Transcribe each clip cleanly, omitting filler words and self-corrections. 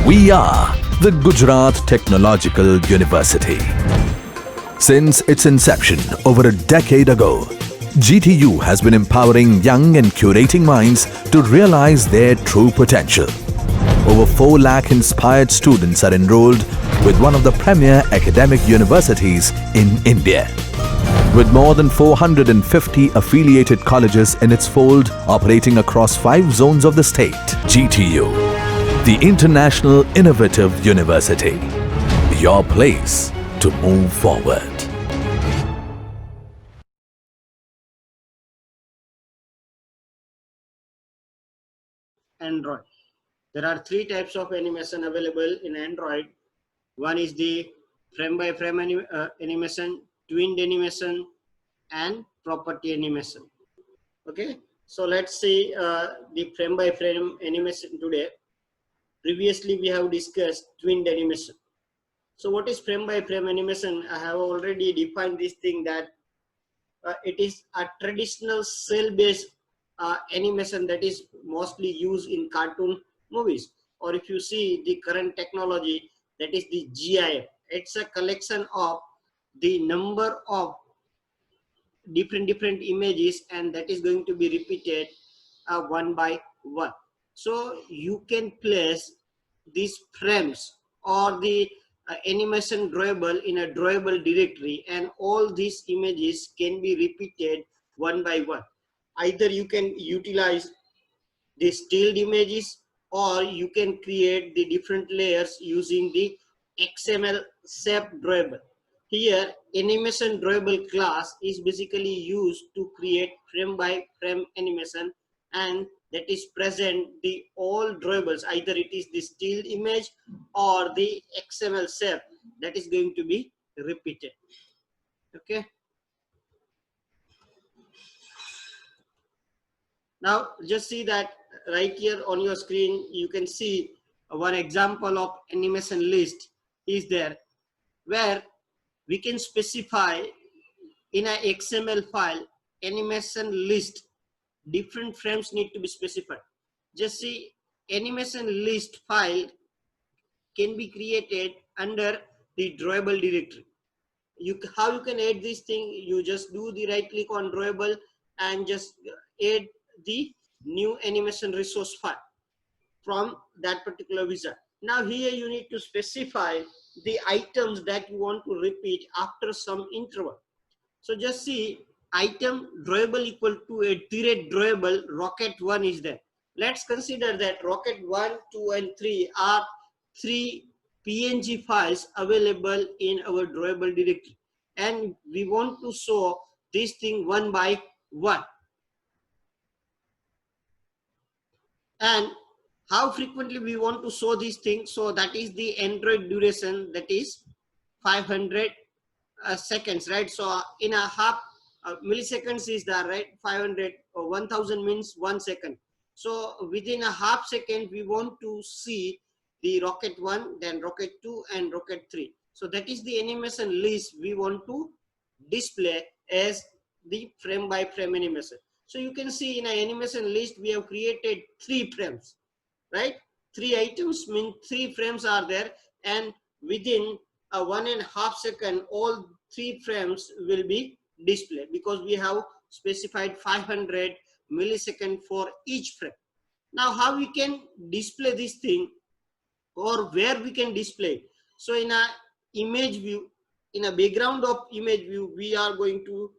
We are the Gujarat Technological University. Since its inception over a decade ago, GTU has been empowering young and curating minds to realize their true potential. Over 4 lakh inspired students are enrolled with one of the premier academic universities in India. With more than 450 affiliated colleges in its fold operating across 5 zones of the state, GTU, the International Innovative University, your place to move forward. Android. There are 3 types of animation available in Android. One is the frame-by-frame animation, twinned animation, and property animation. Okay, so let's see the frame-by-frame animation today. Previously, we have discussed twinned animation. So what is frame-by-frame animation? I have already defined this thing that it is a traditional cell-based animation that is mostly used in cartoon movies. Or if you see the current technology, that is the GIF. It's a collection of the number of different images, and that is going to be repeated one by one. So you can place these frames or the animation drawable in a drawable directory, and all these images can be repeated one by one. Either you can utilize the stilled images, or you can create the different layers using the XML shape drawable. Here, animation drawable class is basically used to create frame by frame animation, and that is present the all drawables, either it is the stilled image or the XML shape that is going to be repeated. Okay. Now just see that right here on your screen, you can see one example of animation list is there, where we can specify in an XML file animation list. Different frames need to be specified. Just see, animation list file can be created under the drawable directory. How you can add this thing? You just do the right click on drawable and just add the new animation resource file from that particular wizard. Now here you need to specify the items that you want to repeat after some interval. So just see, item drawable equal to a drawable rocket1 is there. Let's consider that rocket1, 2 and 3 are 3 PNG files available in our drawable directory, and we want to show this thing one by one. And how frequently we want to show these things? So that is the Android duration, that is 500 seconds, right? So in a half milliseconds is that, right? 500 or 1000 means 1 second. So within a half second, we want to see the rocket 1, then rocket 2 and rocket 3. So that is the animation list we want to display as the frame by frame animation. So you can see in an animation list, we have created 3 frames, right? 3 items mean 3 frames are there, and within a 1.5 second, all 3 frames will be displayed because we have specified 500 millisecond for each frame. Now how we can display this thing, or where we can display? So in a image view, in a background of image view, we are going to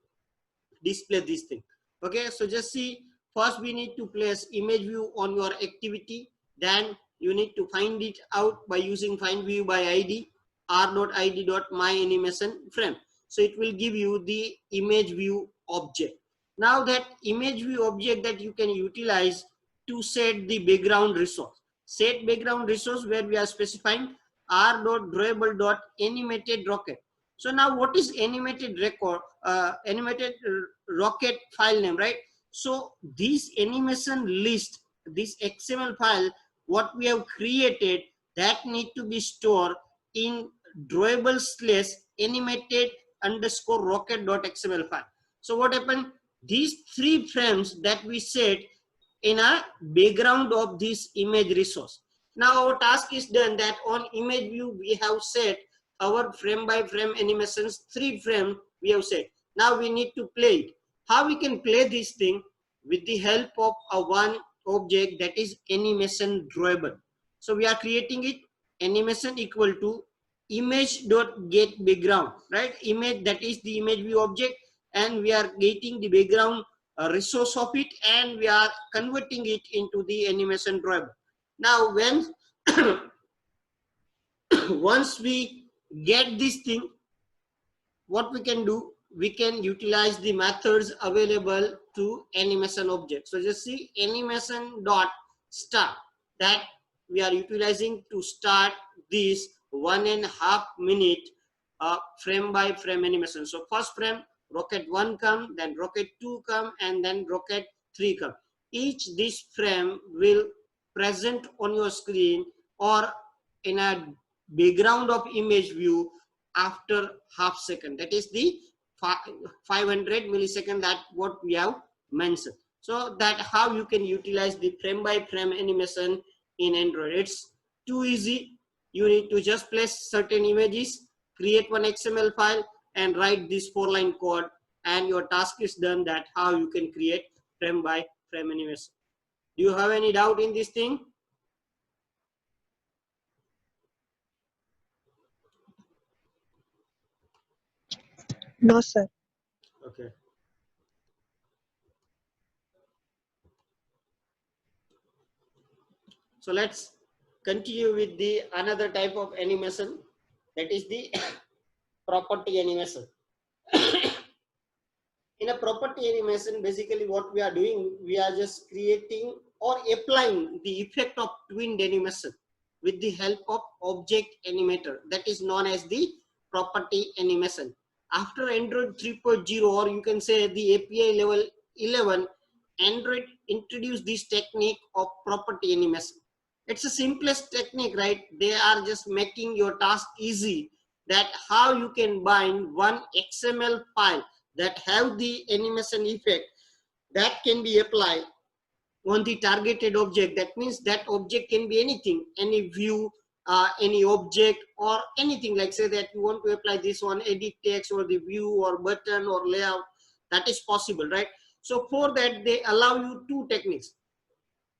display this thing. Okay, so just see, first we need to place image view on your activity, then you need to find it out by using find view by id r.id.myAnimationFrame. So it will give you the image view object. Now that image view object that you can utilize to set the background resource. Set background resource, where we are specifying r.drawable.animated rocket. So now what is animated record, animated rocket file name, right? So this animation list, this XML file, what we have created, that need to be stored in drawable slash animated underscore rocket.xml file. So what happened? These 3 frames that we set in a background of this image resource, Now our task is done. That on image view we have set our frame by frame animations, 3 frame we have set. Now we need to play it. How we can play this thing? With the help of a one object, that is animation drawable. So we are creating it, animation equal to image dot get background, right? Image, that is the image view object, and we are getting the background resource of it, and we are converting it into the animation drawable. Now when once we get this thing, what we can do, we can utilize the methods available to animation object. So just see animation dot start, that we are utilizing to start this 1.5 minute frame by frame animation. So first frame, rocket 1 come, then rocket 2 come, and then rocket 3 come. Each this frame will present on your screen or in a background of image view after half second. That is the 500 millisecond, that what we have mentioned. So that how you can utilize the frame by frame animation in Android. It's too easy. You need to just place certain images, create one XML file, and write this 4-line code, and your task is done. That how you can create frame by frame animation. Do you have any doubt in this thing? No, sir. Okay. So let's continue with the another type of animation, that is the property animation. In a property animation, basically what we are doing, we are just creating or applying the effect of twinned animation with the help of object animator, that is known as the property animation. After Android 3.0, or you can say the API level 11, Android introduced this technique of property animation. It's the simplest technique, right? They are just making your task easy, that how you can bind one XML file that have the animation effect that can be applied on the targeted object. That means that object can be anything, any view, any object, or anything. Like say that you want to apply this on edit text or the view or button or layout, that is possible, right? So for that, they allow you 2 techniques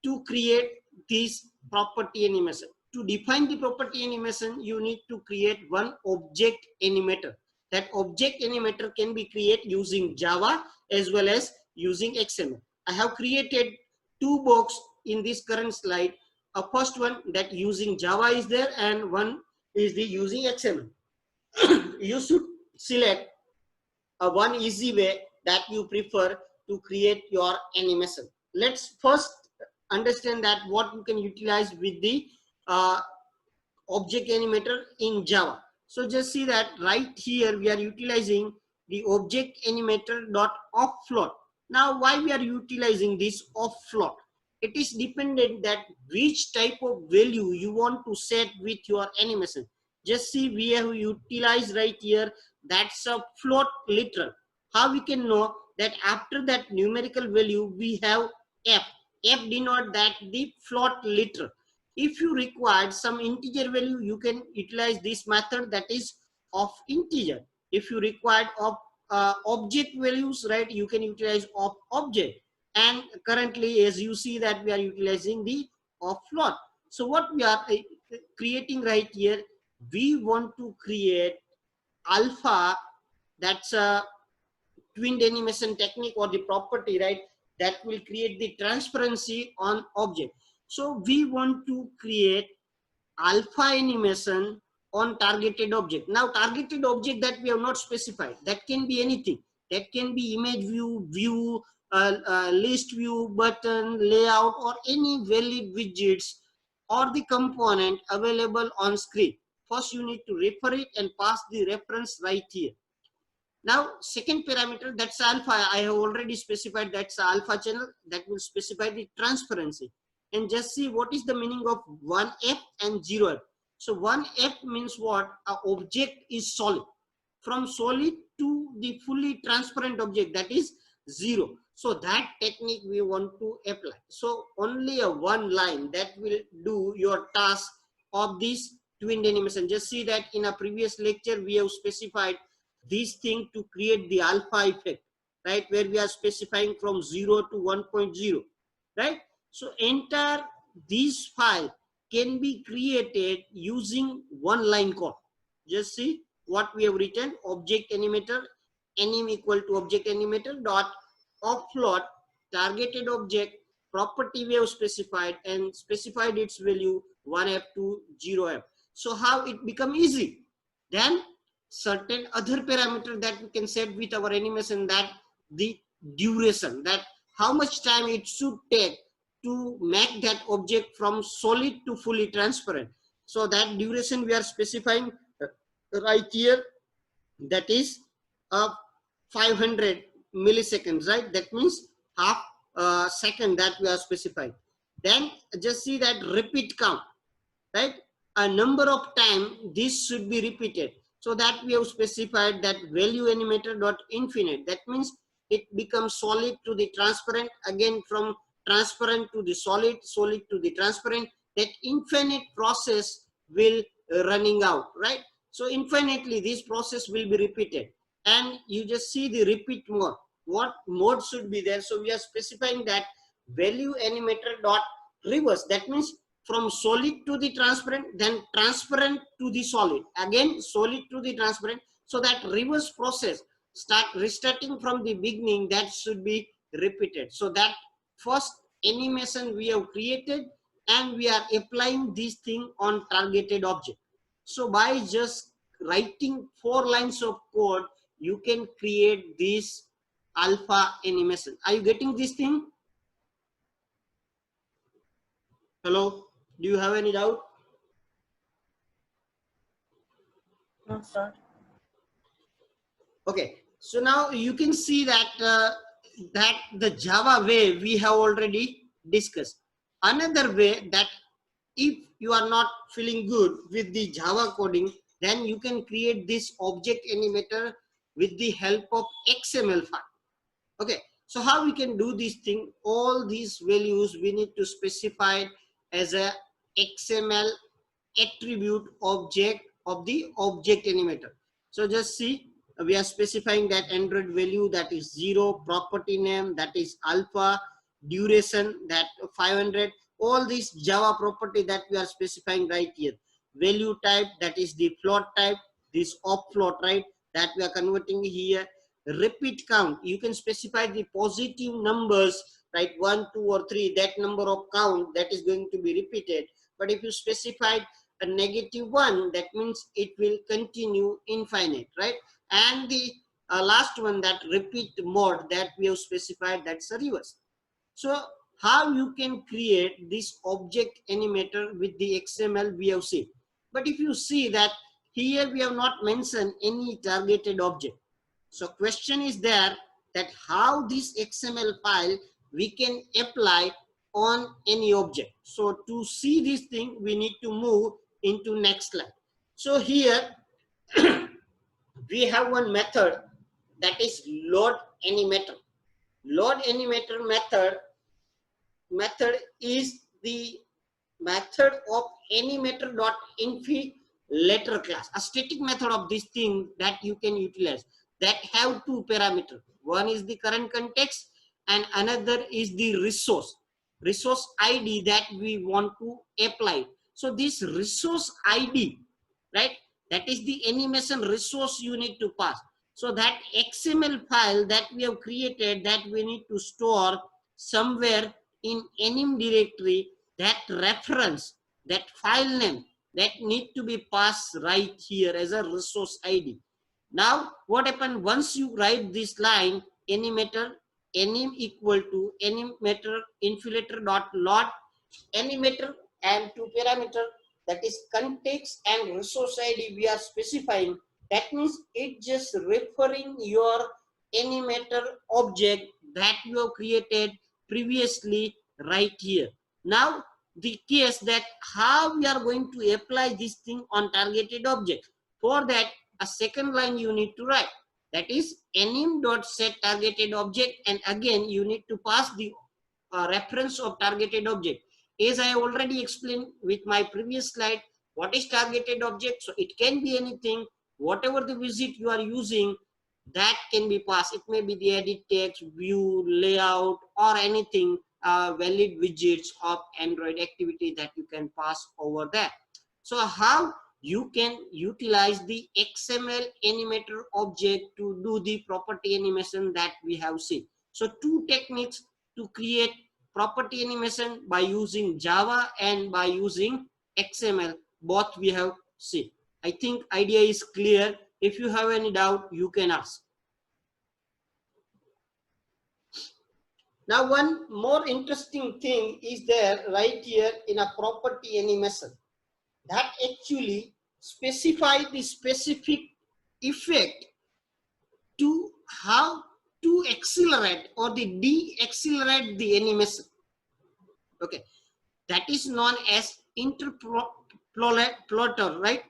to create this property animation. To define the property animation, you need to create one object animator. That object animator can be created using Java as well as using XML. I have created 2 boxes in this current slide. A first one that using Java is there, and one is the using XML. You should select one easy way that you prefer to create your animation. Let's first understand that what you can utilize with the object animator in Java. So just see that right here we are utilizing the object animator dot off float. Now why we are utilizing this off float? It is dependent that which type of value you want to set with your animation. Just see we have utilized right here, that's a float literal. How we can know that after that numerical value we have f. F denote that the float literal. If you require some integer value, you can utilize this method, that is of integer. If you require of object values, right, you can utilize of object. And currently, as you see that we are utilizing the of float. So what we are creating right here, we want to create alpha, that's a twinned animation technique or the property, right, that will create the transparency on object. So we want to create alpha animation on targeted object. Now targeted object that we have not specified, that can be anything. That can be image view, list view, button, layout, or any valid widgets or the component available on screen. First you need to refer it and pass the reference right here. Now second parameter, that's alpha, I have already specified, that's alpha channel, that will specify the transparency. And just see what is the meaning of 1f and 0f. So 1f means what? An object is solid. From solid to the fully transparent object, that is 0. So that technique we want to apply. So only a one line that will do your task of this twinned animation. Just see that in a previous lecture we have specified this thing to create the alpha effect, right, where we are specifying from 0 to 1.0, right? So entire this file can be created using one line code. Just see what we have written: object animator anim equal to object animator dot offload targeted object property we have specified and specified its value 1f to 0f. So how it become easy? Then certain other parameter that we can set with our animation, that the duration, that how much time it should take to make that object from solid to fully transparent. So that duration we are specifying right here, that is 500 milliseconds, right? That means half second that we are specifying. Then just see that repeat count, right? A number of time this should be repeated. So that we have specified that value animator dot infinite. That means it becomes solid to the transparent, again from transparent to the solid, solid to the transparent. That infinite process will running out, right? So infinitely this process will be repeated, and you just see the repeat mode. What mode should be there? So we are specifying that value animator dot reverse. That means from solid to the transparent, then transparent to the solid, again solid to the transparent. So that reverse process, start restarting from the beginning, that should be repeated. So that first animation we have created, and we are applying this thing on targeted object. So by just writing 4 lines of code, you can create this alpha animation. Are you getting this thing? Hello? Do you have any doubt? No, sir. Okay, so now you can see that that the Java way we have already discussed. Another way, that if you are not feeling good with the Java coding, then you can create this object animator with the help of XML file. Okay, so how we can do this thing? All these values we need to specify as a XML attribute object of the object animator. So just see, we are specifying that Android value, that is 0, property name, that is alpha, duration, that 500, all these Java property that we are specifying right here. Value type, that is the float type, this off float, right, that we are converting here. Repeat count, you can specify the positive numbers, right, 1, 2 or 3, that number of count that is going to be repeated. But if you specify a -1, that means it will continue infinite, right? And the last one, that repeat mode that we have specified, that's a reverse. So how you can create this object animator with the XML we have seen. But if you see that here we have not mentioned any targeted object. So question is there, that how this XML file we can apply on any object. So to see this thing, we need to move into next slide. So here we have one method, that is load animator. Load animator method is the method of animator.infletter class, a static method of this thing that you can utilize, that have 2 parameters. One is the current context and another is the resource ID that we want to apply. So this resource ID, right, that is the animation resource you need to pass. So that XML file that we have created, that we need to store somewhere in anim directory, that reference, that file name, that need to be passed right here as a resource ID. Now what happened, once you write this line, animator anim equal to animator inflator dot load animator and 2 parameter, that is context and resource ID we are specifying. That means it just referring your animator object that you have created previously right here. Now the case that how we are going to apply this thing on targeted object. For that, a second line you need to write. that is anim.setTargetedObject, and again you need to pass the reference of targeted object. As I already explained with my previous slide, what is targeted object? So it can be anything, whatever the widget you are using, that can be passed. It may be the edit text, view, layout, or anything valid widgets of Android activity that you can pass over there. So how you can utilize the XML animator object to do the property animation that we have seen. So two techniques to create property animation by using Java and by using XML, both we have seen. I think idea is clear. If you have any doubt, you can ask. Now, one more interesting thing is there right here in a property animation that actually specify the specific effect to how to accelerate or the de-accelerate the animation. Okay, that is known as interpolator, right?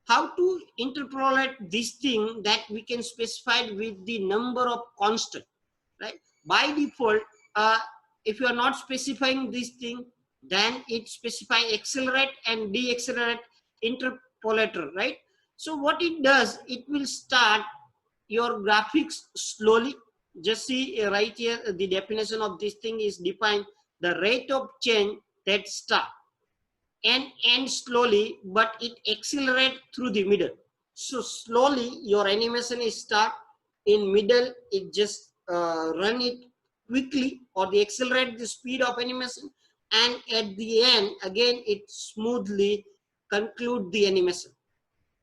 How to interpolate this thing that we can specify with the number of constant, right? By default, if you are not specifying this thing, then it specify accelerate and de-accelerate interpolator, right? So what it does, it will start your graphics slowly. Just see right here, the definition of this thing is defined the rate of change that start and end slowly, but it accelerates through the middle. So slowly your animation is start, in middle it just run it quickly or they accelerate the speed of animation, and at the end again it smoothly conclude the animation.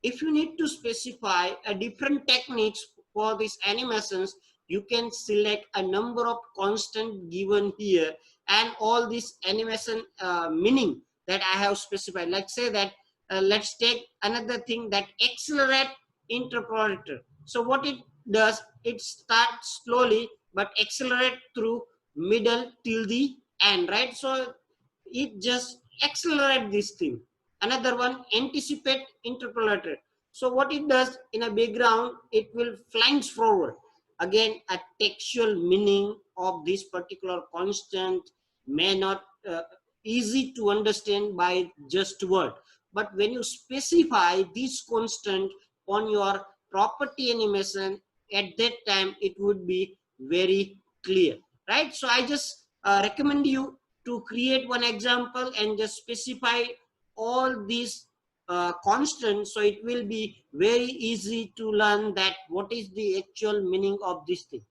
If you need to specify a different techniques for these animations, you can select a number of constant given here and all this animation meaning that I have specified. Let's say that let's take another thing, that accelerate interpolator. So what it does, it starts slowly but accelerate through middle till the end, right? So it just accelerate this thing. Another one, anticipate interpolator. So what it does, in a background it will flanks forward. Again, a textual meaning of this particular constant may not easy to understand by just word, but when you specify this constant on your property animation, at that time it would be very clear, right? So I just recommend you to create one example and just specify all these constants, so it will be very easy to learn that what is the actual meaning of this thing.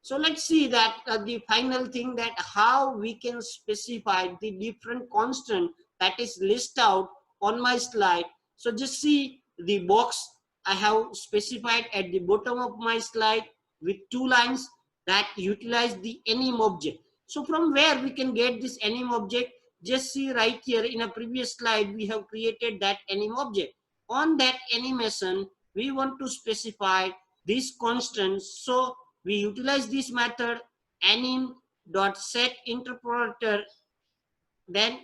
So let's see that the final thing, that how we can specify the different constant that is listed out on my slide. So just see the box I have specified at the bottom of my slide with two lines that utilize the anim object. So from where we can get this anim object? Just see right here in a previous slide, we have created that anim object. On that animation, we want to specify this constant. So we utilize this method anim.setInterpolator, then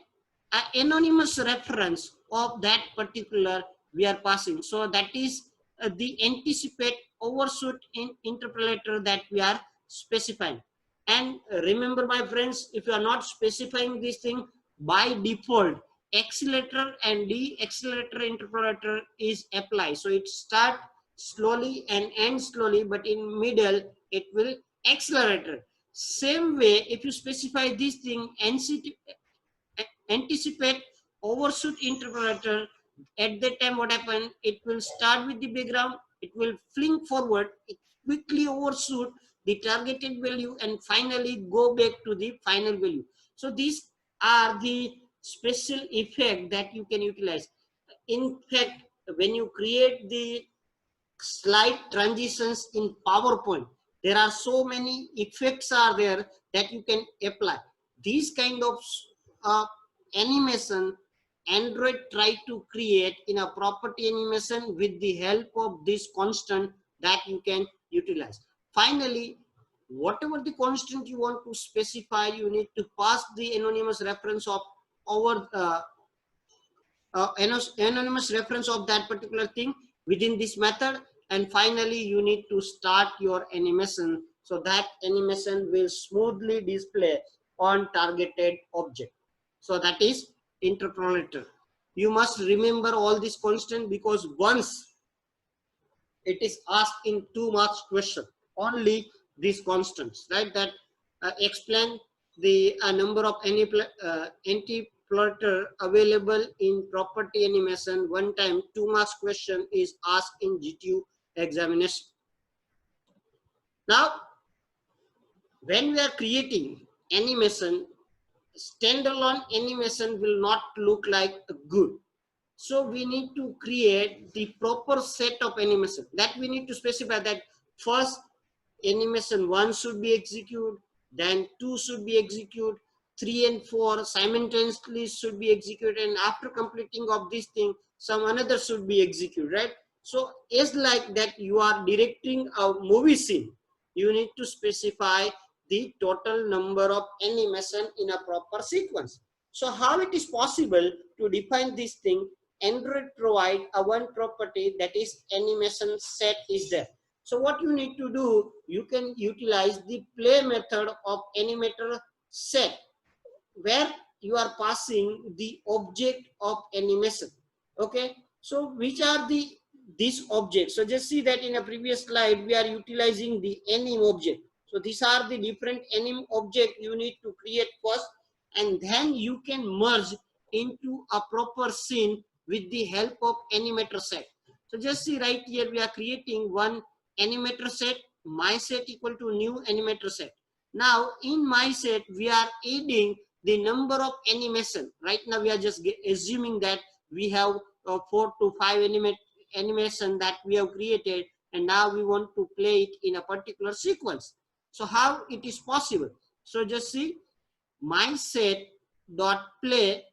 an anonymous reference of that particular we are passing. So that is the anticipate overshoot in interpolator that we are specifying. And remember my friends, if you are not specifying this thing, by default accelerator and de-accelerator interpolator is applied. So it start slowly and end slowly, but in middle it will accelerator. Same way, if you specify this thing anticipate overshoot interpolator, at that time what happened, it will start with the background, it will fling forward, it quickly overshoot the targeted value and finally go back to the final value. So these are the special effect that you can utilize. In fact, when you create the slide transitions in PowerPoint, there are so many effects are there that you can apply. These kind of animation Android try to create in a property animation with the help of this constant that you can utilize. Finally, whatever the constant you want to specify, you need to pass the anonymous reference of our anonymous reference of that particular thing within this method, and finally you need to start your animation, so that animation will smoothly display on targeted object. So that is interpolator. You must remember all these constants, because once it is asked in 2 marks question, only these constants, right? That explain the number of antiplotter available in property animation. One time 2 marks question is asked in GTU examination. Now, when we are creating animation, standalone animation will not look like good. So we need to create the proper set of animation, that we need to specify that first animation 1 should be executed, then 2 should be executed, 3 and 4 simultaneously should be executed, and after completing of this thing, some another should be executed, right? So it's like that you are directing a movie scene. You need to specify the total number of animation in a proper sequence. So how it is possible to define this thing? Android provide a one property, that is animation set is there. So what you need to do, you can utilize the play method of animator set, where you are passing the object of animation. Okay, so which are these objects? So just see that in a previous slide we are utilizing the anim object. So these are the different anim object you need to create first, and then you can merge into a proper scene with the help of animator set. So just see right here, we are creating one animator set, my set equal to new animator set. Now in my set we are adding the number of animation. Right now we are just assuming that we have 4 to 5 animation that we have created, and now we want to play it in a particular sequence. So how it is possible? So just see, my set dot play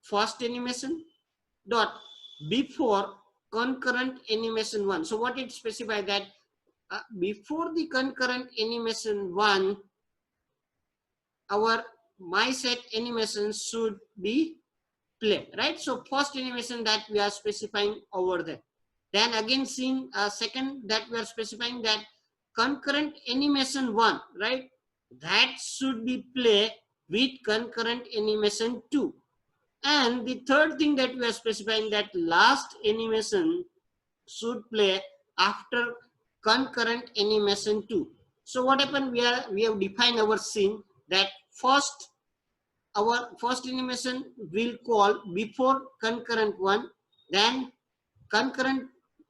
first animation dot before concurrent animation 1. So what it specify that before the concurrent animation 1, our my set animation should be play, right? So first animation that we are specifying over there. Then again scene second that we are specifying that concurrent animation 1, right? That should be play with concurrent animation 2. And the third thing that we are specifying, that last animation should play after concurrent animation 2. So what happened? We have defined our scene that first our first animation will call before concurrent 1, then concurrent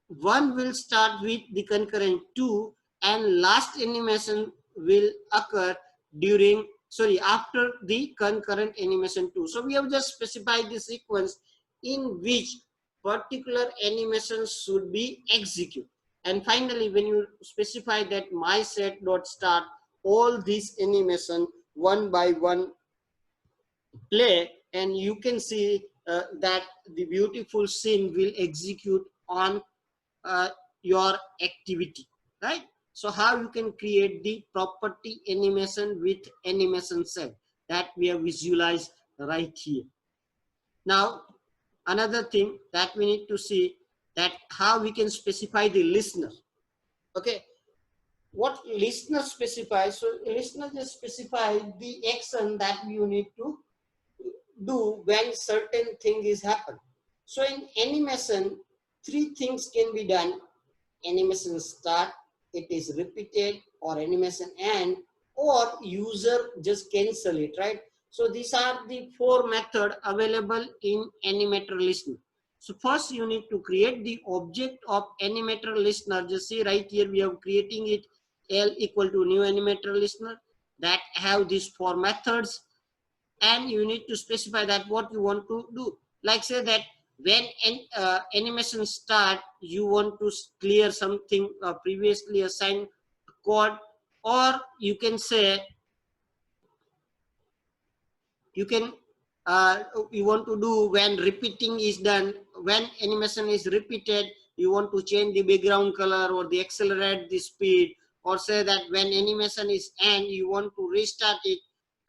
1 will start with the concurrent 2, and last animation will occur during after the concurrent animation 2. So we have just specified the sequence in which particular animation should be executed. And finally, when you specify that my set dot start, all these animation one by one play, and you can see that the beautiful scene will execute on your activity, right? So how you can create the property animation with animation set, that we have visualized right here. Now another thing that we need to see, that how we can specify the listener. Okay, what listener specifies? So listener just specify the action that you need to do when certain thing is happen. So in animation, 3 things can be done. Animation start, it is repeated, or animation end, or user just cancel it, right? So these are the 4 methods available in animator listener. So first you need to create the object of animator listener. Just see right here we are creating it, L equal to new animator listener, that have these 4 methods, and you need to specify that what you want to do. Like say that when animation start, you want to clear something previously assigned code, or you can say you can you want to do when repeating is done, when animation is repeated, you want to change the background color or the accelerate the speed, or say that when animation is end, you want to restart it,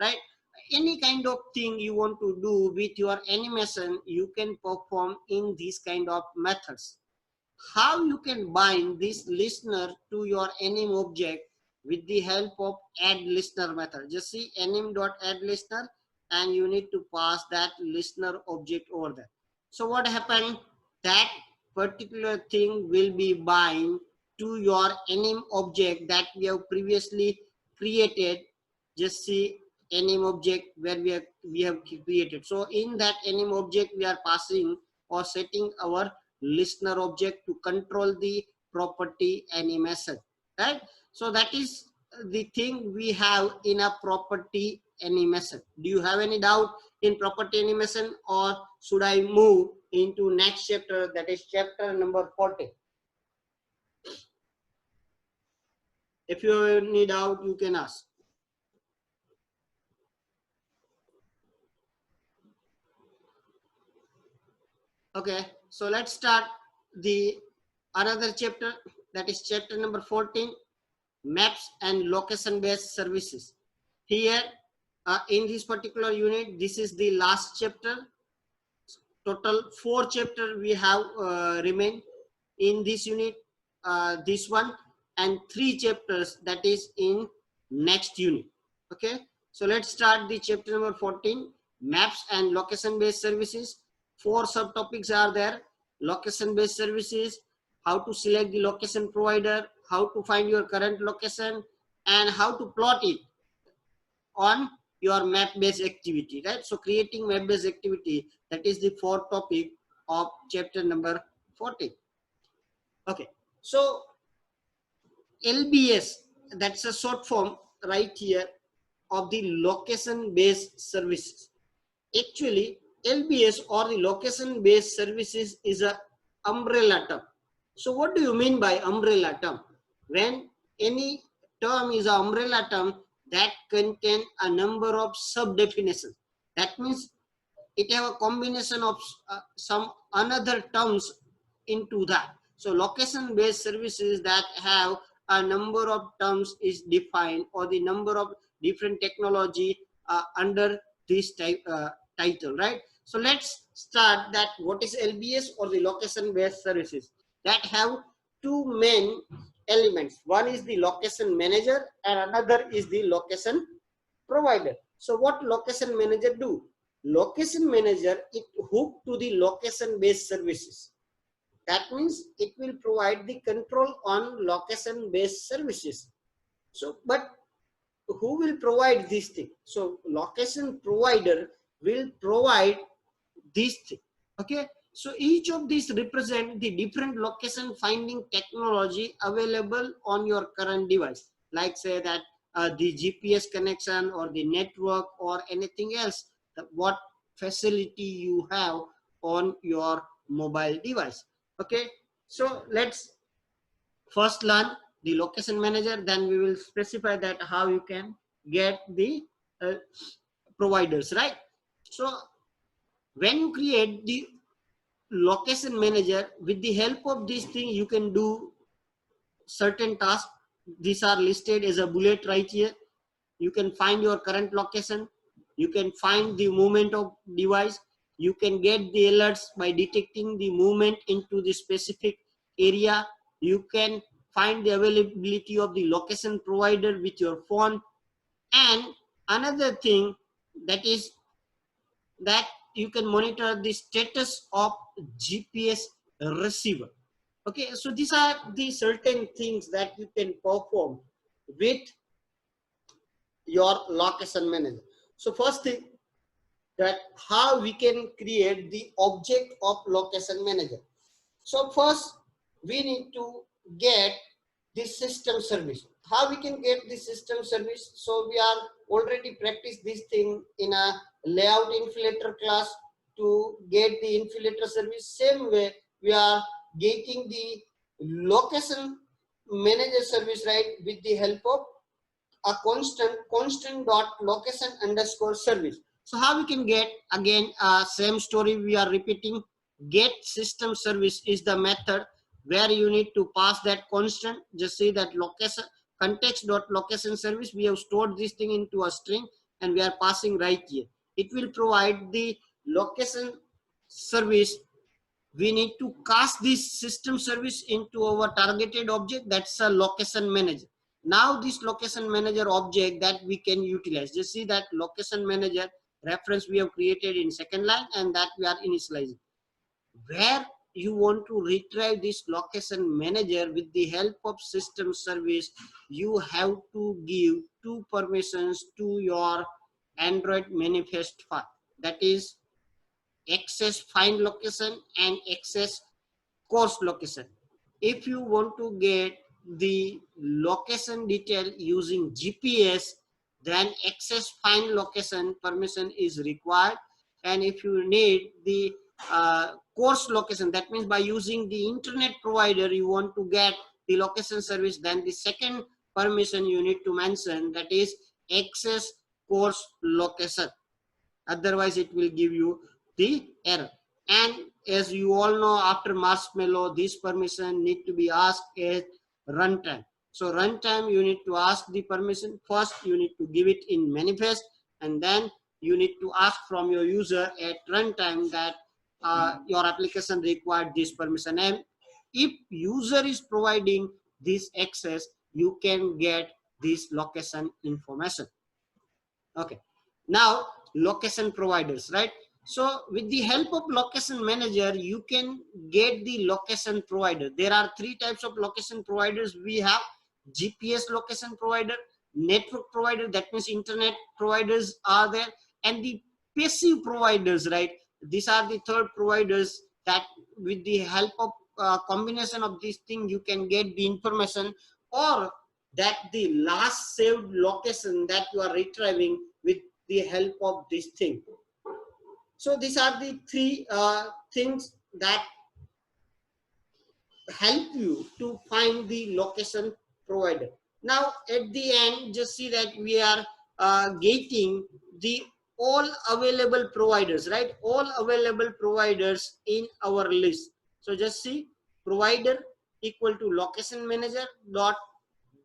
right? Any kind of thing you want to do with your animation, you can perform in these kind of methods. how you can bind this listener to your anim object with the help of add listener method. Just see anim.add listener, and you need to pass that listener object over there. So what happened? That particular thing will be bind to your anim object that we have previously created. Just see anim object where we have created. So in that anim object we are passing or setting our listener object to control the property animation, right? So that is the thing we have in a property animation. Do you have any doubt in property animation, or should I move into next chapter, that is chapter number 40? If you have any doubt, you can ask. Okay, so let's start the another chapter, that is chapter number 14, maps and location based services. Here in this particular unit, this is the last chapter. Total 4 chapters we have remain in this unit, this one, and 3 chapters that is in next unit. Okay, so let's start the chapter number 14, maps and location based services. 4 subtopics are there: location based services, how to select the location provider, how to find your current location, and how to plot it on your map based activity, right? So creating map based activity, that is the 4th topic of chapter number 14. Okay, so LBS, that's a short form right here of the location based services. Actually LBS or the location based services is a umbrella term. So what do you mean by umbrella term? When any term is an umbrella term that contain a number of sub definitions, that means it have a combination of some another terms into that. So location based services that have a number of terms is defined, or the number of different technology under this type title, right? So let's start that what is LBS or the location based services. That have 2 main elements. One is the location manager and another is the location provider. So what location manager do? Location manager, it hooked to the location based services. That means it will provide the control on location based services. So but who will provide this thing? So location provider will provide this thing. Okay, so each of these represent the different location finding technology available on your current device, like say that the GPS connection or the network or anything else, what facility you have on your mobile device. Okay, so let's first learn the location manager, then we will specify that how you can get the providers, right? So when you create the location manager, with the help of this thing you can do certain tasks. These are listed as a bullet right here. You can find your current location, you can find the movement of device, you can get the alerts by detecting the movement into the specific area, you can find the availability of the location provider with your phone, and another thing that is that you can monitor the status of GPS receiver. Okay, so these are the certain things that you can perform with your location manager. So first thing, that how we can create the object of location manager. So first we need to get the system service. How we can get the system service? So we are already practiced this thing in a layout inflator class to get the inflator service. Same way we are getting the location manager service, right, with the help of a constant dot location underscore service. So how we can get, again same story we are repeating. Get system service is the method where you need to pass that constant. Just say that location context dot location service, we have stored this thing into a string and we are passing right here. It will provide the location service we need to cast this system service into our targeted object. That's a location manager. Now this location manager object that we can utilize, just see that location manager reference we have created in second line, and that we are initializing. Where you want to retrieve this location manager with the help of system service, you have to give two permissions to your Android manifest file, that is access find location and access course location. If you want to get the location detail using GPS, then access find location permission is required. And if you need the course location, that means by using the internet provider you want to get the location service, then the second permission you need to mention, that is access course location. Otherwise it will give you the error. And as you all know, after Marshmallow, this permission need to be asked at runtime. So runtime, you need to ask the permission. First, you need to give it in manifest, and then you need to ask from your user at runtime that your application required this permission. And if user is providing this access, you can get this location information. Okay. Now, location providers, right? So with the help of location manager, you can get the location provider. There are three types of location providers. We have GPS location provider, network provider, that means internet providers are there, and the passive providers, right? These are the third providers that with the help of combination of these things, you can get the information, or that the last saved location that you are retrieving with the help of this thing. So these are the three things that help you to find the location provider. Now at the end, just see that we are getting the all available providers, right? All available providers in our list. So just see provider equal to location manager dot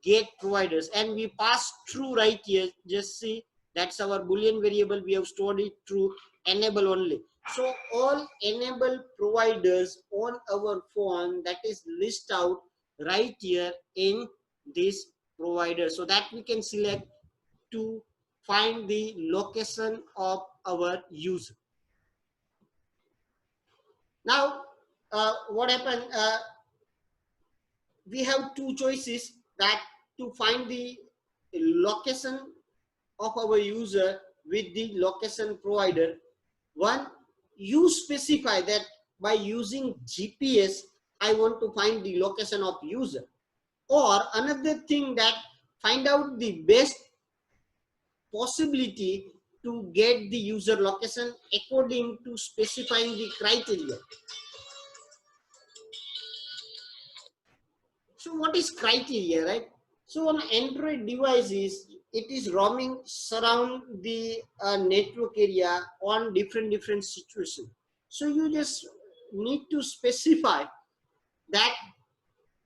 get providers, and we pass true right here. Just see that's our boolean variable, we have stored it true, enable only. So all enable providers on our phone, that is list out right here in this provider, so that we can select to find the location of our user. Now what happened, we have two choices that to find the location of our user with the location provider. One, you specify that by using GPS, I want to find the location of user. Or another thing, that find out the best possibility to get the user location according to specifying the criteria. So what is criteria, right? So on Android devices, it is roaming surround the network area on different situations. So you just need to specify that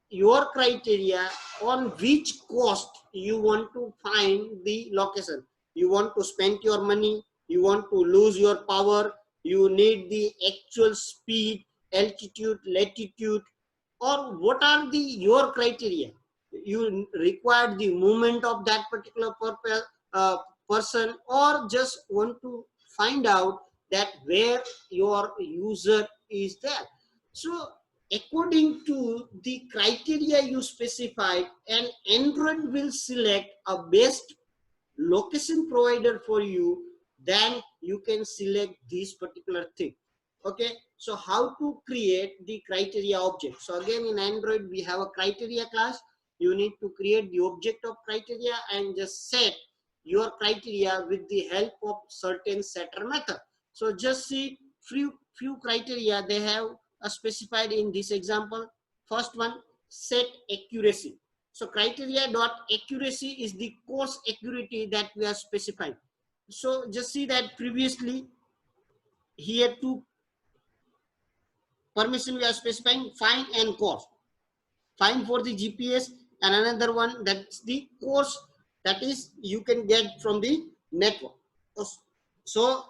your criteria on which cost you want to find the location. You want to spend your money, you want to lose your power, you need the actual speed, altitude, latitude, or what are the your criteria. You require the movement of that particular person, or just want to find out that where your user is there. So according to the criteria you specified, an Android will select a best location provider for you, then you can select this particular thing. Okay, so how to create the criteria object? So again, in Android we have a criteria class. You need to create the object of criteria and just set your criteria with the help of certain setter method. So just see few criteria they have specified in this example. First one, set accuracy. So criteria dot accuracy is the course accuracy that we are specifying. So just see that previously here two permission we are specifying, find and course. Find for the GPS, and another one that's the course, that is you can get from the network. So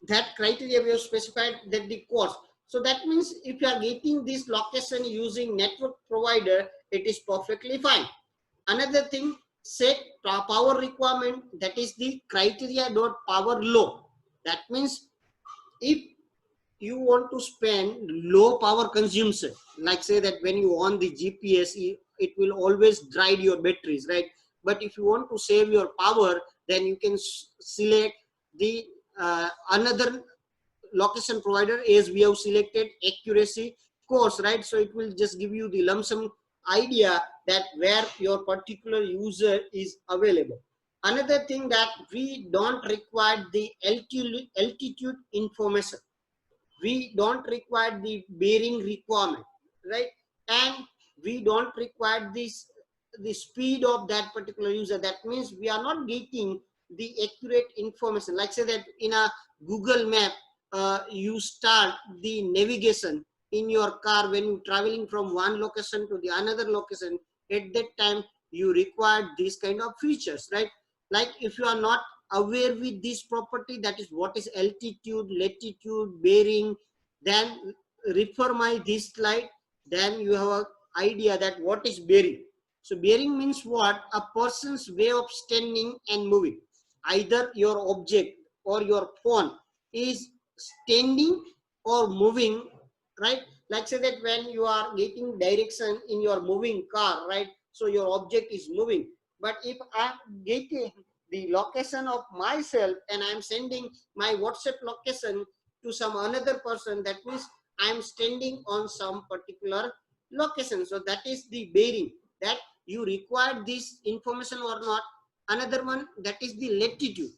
that criteria we have specified, that the course. So that means if you are getting this location using network provider, it is perfectly fine. Another thing, set power requirement, that is the criteria dot power low. That means if you want to spend low power consumption, like say that when you on the GPS, it will always drain your batteries, right? But if you want to save your power, then you can select the another location provider, as we have selected accuracy course, right? So it will just give you the lump sum idea that where your particular user is available. Another thing, that we don't require the altitude information. We don't require the bearing requirement, right? And we don't require this the speed of that particular user. That means we are not getting the accurate information. Like say that in a Google map, you start the navigation in your car when you're traveling from one location to the another location. At that time you require these kind of features, right? Like if you are not aware with this property, that is what is altitude, latitude, bearing, then refer my this slide, then you have an idea that what is bearing. So bearing means what? A person's way of standing and moving. Either your object or your phone is standing or moving, right? Like say that when you are getting direction in your moving car, right? So your object is moving. But if I'm getting the location of myself and I'm sending my WhatsApp location to some another person, that means I'm standing on some particular location. So that is the bearing, that you require this information or not. Another one, that is the latitude.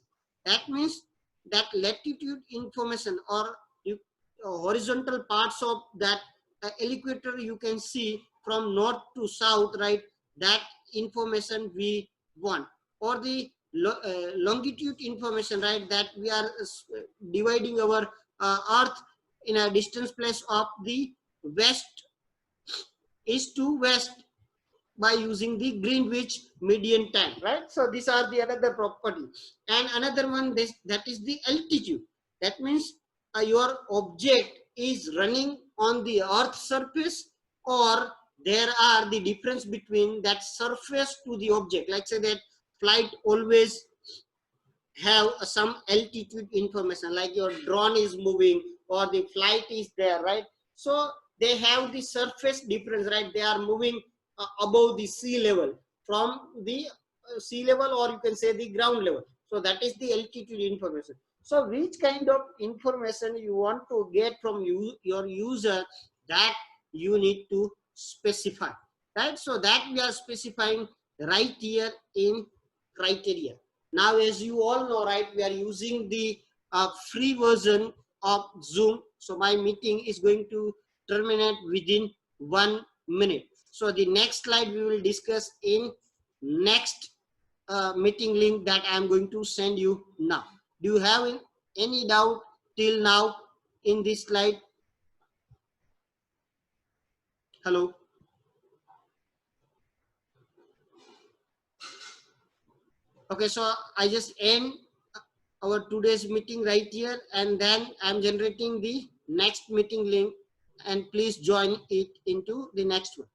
That means that latitude information, or you, horizontal parts of that equator, you can see from north to south, right? That information we want. Or the longitude information, right? That we are dividing our earth in a distance place of the west, east to west, by using the Greenwich median time, right? So these are the another property. And another one, that is the altitude. That means your object is running on the earth surface, or there are the difference between that surface to the object. Like say that flight always have some altitude information, like your drone is moving or the flight is there, right? So they have the surface difference, right? They are moving above the sea level, from the sea level, or you can say the ground level. So that is the altitude information. So which kind of information you want to get from your user, that you need to specify, right? So that we are specifying right here in criteria. Now, as you all know, right, we are using the free version of Zoom. So my meeting is going to terminate within 1 minute. So the next slide we will discuss in next meeting link that I am going to send you now. Do you have any doubt till now in this slide? Hello? Okay, so I just end our today's meeting right here, and then I'm generating the next meeting link, and please join it into the next one.